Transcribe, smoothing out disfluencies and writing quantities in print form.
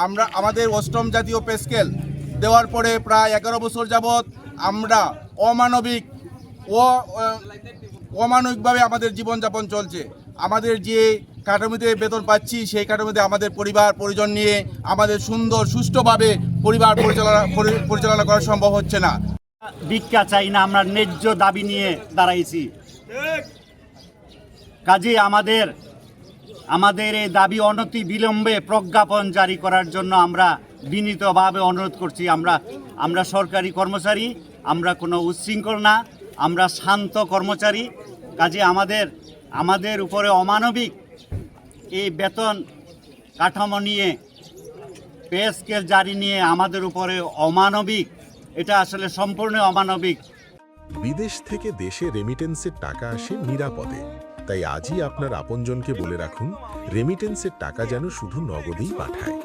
আমরা আমাদের অষ্টম জাতীয় পে স্কেল দেওয়ার পরে প্রায় 11 বছর যাবৎ আমরা অমানবিকভাবে আমাদের জীবনযাপন চলছে। আমাদের যে কাঠামোতে বেতন পাচ্ছি সেই কাঠামোতে আমাদের পরিবার পরিজন নিয়ে আমাদের সুন্দর সুষ্ঠুভাবে পরিবার পরিচালনা করা সম্ভব হচ্ছে না। ভিক্ষা চাই না, আমরা ন্যায্য দাবি নিয়ে দাঁড়াইছি। কাজে আমাদের এই দাবি অনতি বিলম্বে প্রজ্ঞাপন জারি করার জন্য আমরা বিনীতভাবে অনুরোধ করছি। আমরা সরকারি কর্মচারী, আমরা কোনো উচ্ছৃঙ্খল না, আমরা শান্ত কর্মচারী। কাজে আমাদের উপরে অমানবিক এই বেতন কাঠামো নিয়ে, পে স্কেল জারি নিয়ে আমাদের উপরে অমানবিক, এটা আসলে সম্পূর্ণ অমানবিক। বিদেশ থেকে দেশে রেমিটেন্সের টাকা আসে নিরাপদে, তাই আজই আপনার আপনজনকে বলে রাখুন রেমিটেন্সের টাকা যেন শুধু নগদেই পাঠায়।